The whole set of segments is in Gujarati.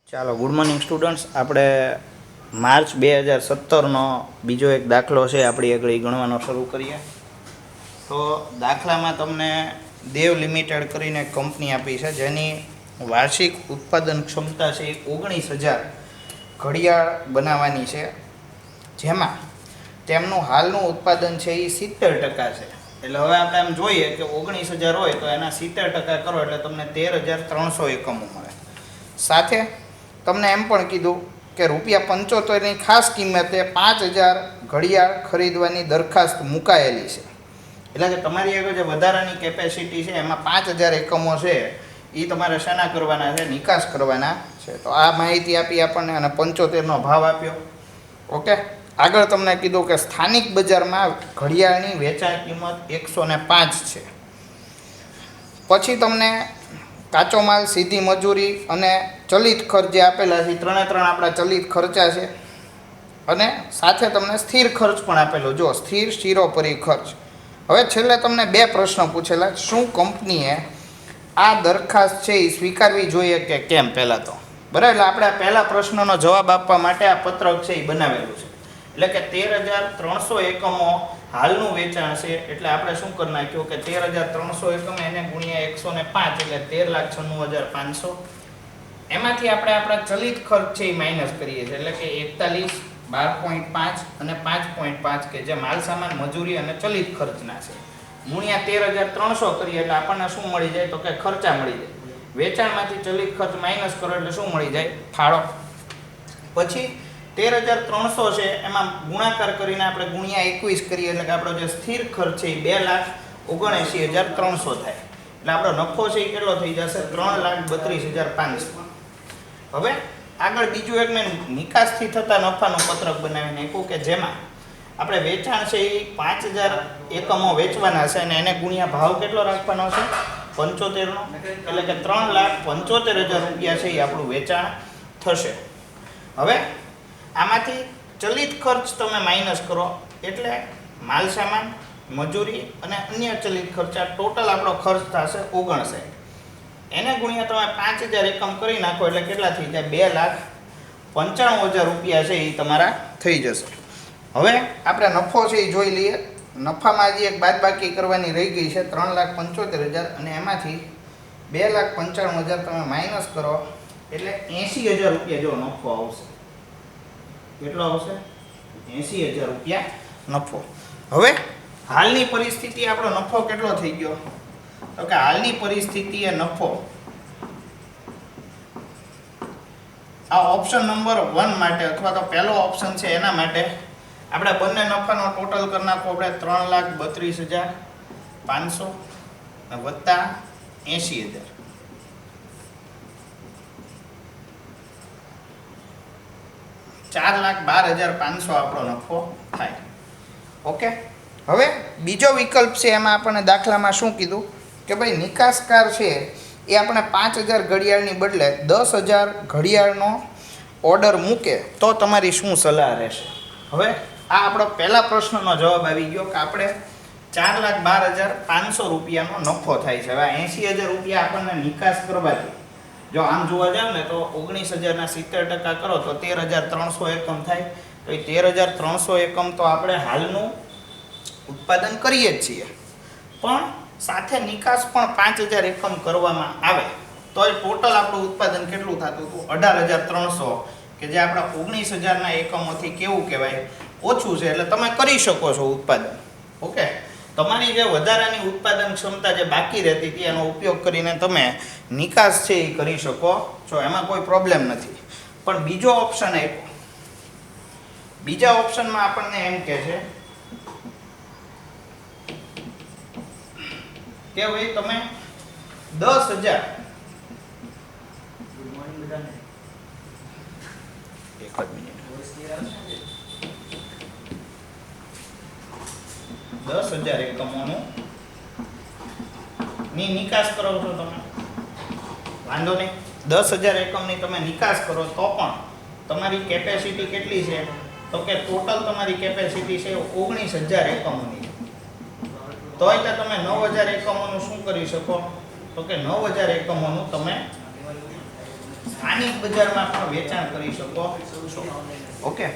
ચાલો, ગુડ મોર્નિંગ સ્ટુડન્ટ્સ. આપણે માર્ચ 2017નો બીજો એક દાખલો છે આપણી આગળ એ ગણવાનો શરૂ કરીએ. તો દાખલામાં તમને દેવ લિમિટેડ કરીને કંપની આપી છે જેની વાર્ષિક ઉત્પાદન ક્ષમતા છે એ 19,000 ઘડિયાળ બનાવવાની છે, જેમાં તેમનું હાલનું ઉત્પાદન છે એ 70% છે. એટલે હવે આપણે એમ જોઈએ કે 19,000 હોય તો એના 70% કરો એટલે તમને 13,300 એકમો મળે. સાથે તમને એમ પણ કીધું કે ₹75ની ખાસ કિંમતે 5,000 ઘડિયાળ ખરીદવાની દરખાસ્ત મુકાયેલી છે. એટલે કે તમારી આગળ જે વધારાની કેપેસિટી છે એમાં 5,000 એકમો છે એ તમારે શાના કરવાના છે? નિકાસ કરવાના છે. તો આ માહિતી આપી આપણને અને 75નો ભાવ આપ્યો. ઓકે, આગળ તમને કીધું કે સ્થાનિક બજારમાં ઘડિયાળની વેચાણ કિંમત 105 છે. પછી તમને કાચો માલ, સીધી મજૂરી અને ચલિત ખર્ચ જે આપેલા છે, ત્રણે ત્રણ આપણા ચલિત ખર્ચા છે. અને સાથે તમને સ્થિર ખર્ચ પણ આપેલો, જો સ્થિર શિરોપરી ખર્ચ. હવે છેલ્લે તમને બે પ્રશ્ન પૂછેલા, શું કંપનીએ આ દરખાસ્ત છે એ સ્વીકારવી જોઈએ કે કેમ? પહેલાં તો બરાબર, એટલે આપણે પહેલા પ્રશ્નનો જવાબ આપવા માટે આ પત્રક છે એ બનાવેલું છે. એટલે કે 13,300 એકમો હાલનું વેચાણ છે, એટલે આપણે શું કરી નાખ્યું કે 13,300 એકમ એને ગુણ્યા 105 એટલે 13,96,500. એમાંથી આપણે આપણા ચલિત ખર્ચ છે એ માઇનસ કરીએ છીએ, એટલે કે 41, 12.5 અને 5.5 કે જે માલ સામાન, મજૂરી અને ચલિત ખર્ચના છે, ગુણ્યા 13,300 કરીએ એટલે આપણને શું મળી જાય? તો કે ખર્ચા મળી જાય. વેચાણમાંથી ચલિત ખર્ચ માઇનસ કરો એટલે શું મળી જાય? ફાળો. પછી 13,300 છે એમાં ગુણાકાર કરીને આપણે ગુણ્યા 21 કરીએ એટલે કે આપણો જે સ્થિર ખર્ચ છે એ 2,79,300 થાય. એટલે આપણો નફો છે એ કેટલો થઈ જશે? 3,32,500. હવે આગળ બીજું એક મેં નિકાસથી થતા નફાનું પત્રક બનાવીને આપ્યું કે જેમાં આપણે વેચાણ છે એ 5,000 એકમો વેચવાના છે અને એને ગુણ્યા ભાવ કેટલો રાખવાનો છે? 75નો. એટલે કે 3,75,000 રૂપિયા છે એ આપણું વેચાણ થશે. હવે આમાંથી ચલિત ખર્ચ તમે માઇનસ કરો એટલે માલ સામાન, મજૂરી અને અન્ય ચલિત ખર્ચા ટોટલ આપણો ખર્ચ થશે 59. એને ગુણ્યા તમે 5,000 એકમ કરી નાખો એટલે કેટલા થઈ જાય? 2,95,000 રૂપિયા છે એ તમારા થઈ જશે. હવે આપણે નફો છે એ જોઈ લઈએ. નફામાં હજી એક બાદબાકી કરવાની રહી ગઈ છે, 3,75,000, અને એમાંથી 2,95,000 તમે માઇનસ કરો એટલે 80,000 રૂપિયા જેવો નફો આવશે. કેટલો આવશે? 80,000 રૂપિયા નફો. હવે હાલની પરિસ્થિતિ આપણો નફો કેટલો થઈ ગયો? તો કે હાલની પરિસ્થિતિએ નફો આ ઓપ્શન નંબર 1 માટે અથવા તો પહેલો ઓપ્શન છે એના માટે આપણે બંને નફાનો ટોટલ કરી નાખો. આપણે 3,32,500 વત્તા 80,000, $4,12,500 આપણો નફો થાય. ઓકે, હવે બીજો વિકલ્પ છે એમાં આપણને દાખલામાં શું કીધું કે ભાઈ નિકાસકાર છે એ આપણે 5,000 ઘડિયાળની બદલે 10,000 ઘડિયાળનો ઓર્ડર મૂકે તો તમારી શું સલાહ રહેશે? હવે આ આપણો પહેલા પ્રશ્નનો જવાબ આવી ગયો કે આપણે 4,12,500 રૂપિયાનો નફો થાય છે. હવે 80,000 રૂપિયા આપણને નિકાસ કરવાથી, જો આમ જોવા જાવ ને તો 19,000ના 70% કરો તો 13,300 એકમ થાય. તો એ 13,300 એકમ તો આપણે હાલનું ઉત્પાદન કરીએ જ છીએ, પણ સાથે નિકાસ પણ 5,000 એકમ કરવામાં આવે તો એ ટોટલ આપણું ઉત્પાદન કેટલું થતું હતું? 18,300, કે જે આપણા 19,000ના એકમોથી કેવું કહેવાય? ઓછું છે. એટલે તમે કરી શકો છો ઉત્પાદન. ઓકે, તમારી જે વધારાની ઉત્પાદન ક્ષમતા જે બાકી રહેતી હતી એનો ઉપયોગ કરીને તમે નિકાસ છે એ કરી શકો છો, એમાં કોઈ પ્રોબ્લેમ નથી. પણ બીજો ઓપ્શન આપ્યો. બીજા ઓપ્શનમાં આપણને એમ કહે છે કે ભાઈ તમે 10,000 10,000 એકમોનું ની નિકાસ કરો છો તમે, વાંધો નહીં. 10,000 એકમની તમે નિકાસ કરો તો પણ તમારી કેપેસિટી કેટલી છે? તો કે ટોટલ તમારી કેપેસિટી છે 19,000 એકમોની. તોય તો તમે 9,000 એકમોનું શું કરી શકો? તો કે 9,000 એકમોનું તમે સ્થાનિક બજારમાં પણ વેચાણ કરી શકો છો. ઓકે,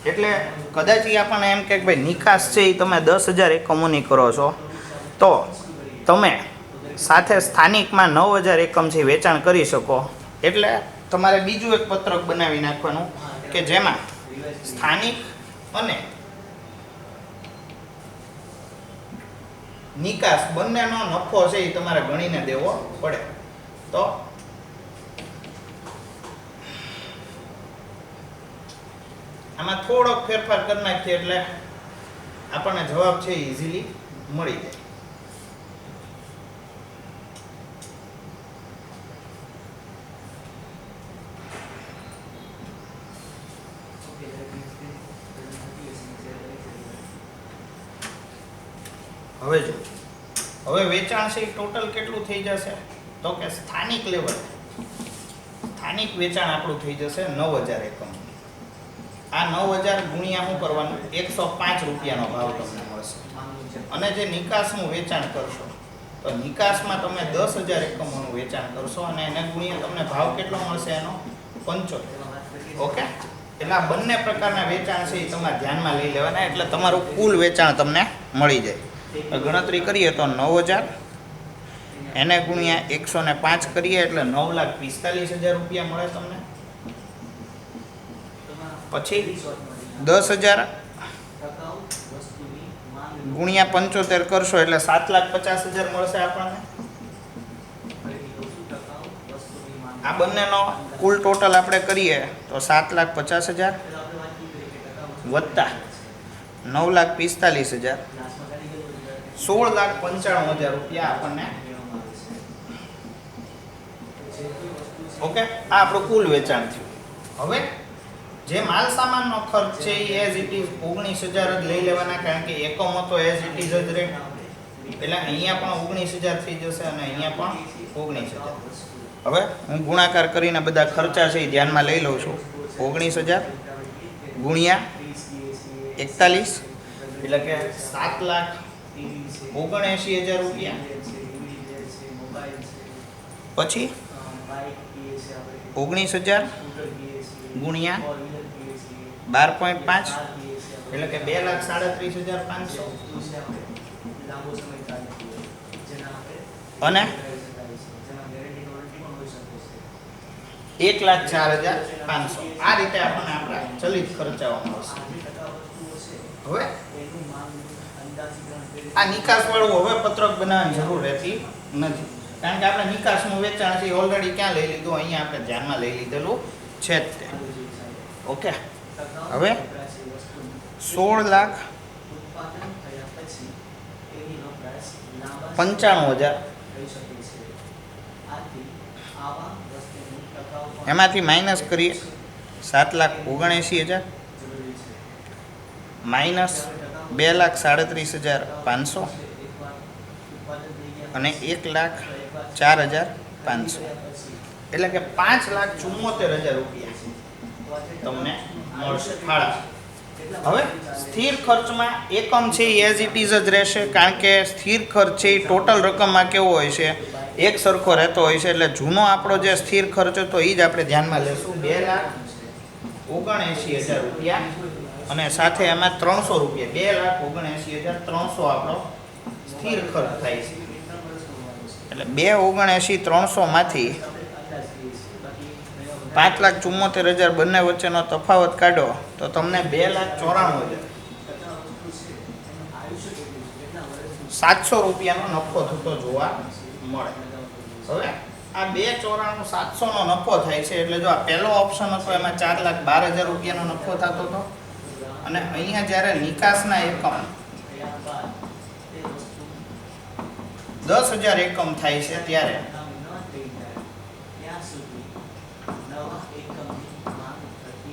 એટલે કદાચ આપણને એમ કે ભાઈ નિકાસ છે એ તમે 10,000 એકમોની કરો છો, તો તમે સાથે સ્થાનિકમાં 9,000 એકમથી વેચાણ કરી શકો. એટલે તમારે બીજું એક પત્રક બનાવી નાખવાનું કે જેમાં સ્થાનિક અને નિકાસ બંનેનો નફો છે એ તમારે ગણીને દેવો પડે. તો આમાં થોડોક ફેરફાર કરી નાખીએ એટલે આપણને જવાબ છે ઇઝીલી મળી જાય. હવે વેચાણ છે ટોટલ કેટલું થઈ જશે તો કે સ્થાનિક લેવલ સ્થાનિક વેચાણ આપણું થઈ જશે 9,000 એકમ. આ 9,000 ગુણ્યા શું કરવાનું 105 રૂપિયાનો ભાવ તમને મળશે. અને જે નિકાસનું વેચાણ કરશો તો નિકાસમાં તમે 10,000 એકમોનું વેચાણ કરશો અને એને ગુણ્યા તમને ભાવ કેટલો મળશે એનો 75. ઓકે, એટલે આ બંને પ્રકારના વેચાણ છે એ તમારે ધ્યાનમાં લઈ લેવાના એટલે તમારું કુલ વેચાણ તમને મળી જાય. ગણતરી કરીએ તો 9,000 એને ગુણ્યા 105 કરીએ એટલે 9,45,000 રૂપિયા મળે તમને. પછી 10,000 ગુણ્યા 75 કરશો એટલે 7,50,000 મળશે આપણને. આ બંનેનો કુલ ટોટલ આપણે કરીએ તો 7,50,000 વત્તા 9,45,000 16,95,000 રૂપિયા આપણને. ઓકે, આ આપણું કુલ વેચાણ થયું. હવે જે માલ સામાનનો ખર્ચ છે એ એઝ ઇટ ઇઝ 19,000 જ લઈ લેવાના કારણ કે એકમો તો એઝ ઇટ ઇઝ જ રહે. એટલે અહીંયા પણ 19,000 થઈ જશે અને અહીંયા પણ 19,000. હવે હું ગુણાકાર કરીને બધા ખર્ચા છે એ ધ્યાનમાં લઈ લઉં છું. 19,000 ગુણ્યા 41 એટલે કે 7,79,000 રૂપિયા. પછી 19,000 ગુણ્યા 12.5 એટલે કે 2,37,500 અને 1,04,500. આ રીતે આપણને આપણા ચલિત ખર્ચાઓ મળશે. હવે આ નિકાસ વાળું હવે પત્રક બનાવવાની જરૂર રહેતી નથી કારણ કે આપણે નિકાસનું વેચાણ છે ઓલરેડી ક્યાં લઈ લીધું અહીંયા આપણે ધ્યાનમાં લઈ લીધેલું છે જ તે. ઓકે, હવે 16,95,000 એમાંથી માઇનસ કરીએ 7,79,000 માઇનસ 2,37,500 અને 1,04,500 એટલે કે 5,74,000 રૂપિયા તમને મળશે ફાળા. હવે સ્થિર ખર્ચમાં એકમ છે એ એઝ ઇટ ઇઝ જ રહેશે કારણ કે સ્થિર ખર્ચ છે એ ટોટલ રકમમાં કેવો હોય છે એક સરખો રહેતો હોય છે. એટલે જૂનો આપણો જે સ્થિર ખર્ચ હતો એ જ આપણે ધ્યાનમાં લેશું 2,79,000 રૂપિયા અને સાથે એમાં 300 રૂપિયા 2,79,300 આપણો સ્થિર ખર્ચ થાય છે. એટલે 2,79,300 માંથી 5,74,000 બંને વચ્ચેનો તફાવત કાઢો તો તમને 2,94,700 રૂપિયાનો નફો થતો જોવા મળે. હવે આ 2,94,700 નો નફો થાય છે એટલે જો આ પહેલો ઓપ્શન હતો એમાં 4,12,000 રૂપિયાનો નફો થતો હતો અને અહીંયા જ્યારે નિકાસના એકમ 10,000 એકમ થાય છે ત્યારે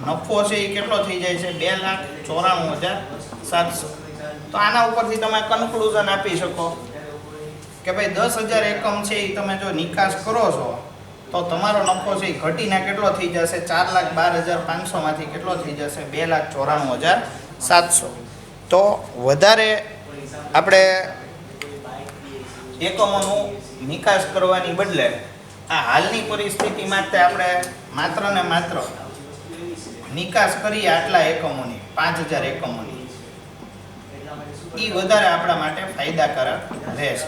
નફો છે એ કેટલો થઈ જાય છે 2,94,700. તો આના ઉપરથી તમે કન્ક્લુઝન આપી શકો કે ભાઈ 10,000 એકમ છે એ તમે જો નિકાસ કરો છો તો તમારો નફો છે એ ઘટીને કેટલો થઈ જશે 4,12,500 માંથી કેટલો થઈ જશે 2,94,700. તો વધારે આપણે એકમોનું નિકાસ કરવાની બદલે આ હાલની પરિસ્થિતિ માટે આપણે માત્ર ને માત્ર નિકાસ કરીએ આટલા એકમોની 5000 એકમોની, એ વધારે આપણા માટે ફાયદાકારક રહેશે.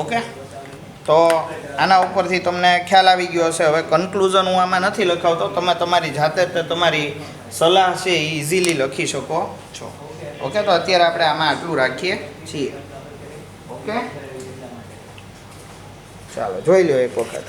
ઓકે, તો આના ઉપરથી તમને ખ્યાલ આવી ગયો હશે. હવે કન્ક્લુઝન હું આમાં નથી લખાવતો, તમે તમારી જાતે જ તમારી સલાહ છે એ ઇઝીલી લખી શકો છો. ઓકે, તો અત્યારે આપણે આમાં આટલું રાખીએ છીએ. ઓકે, ચાલો જોઈ લો એક વખત.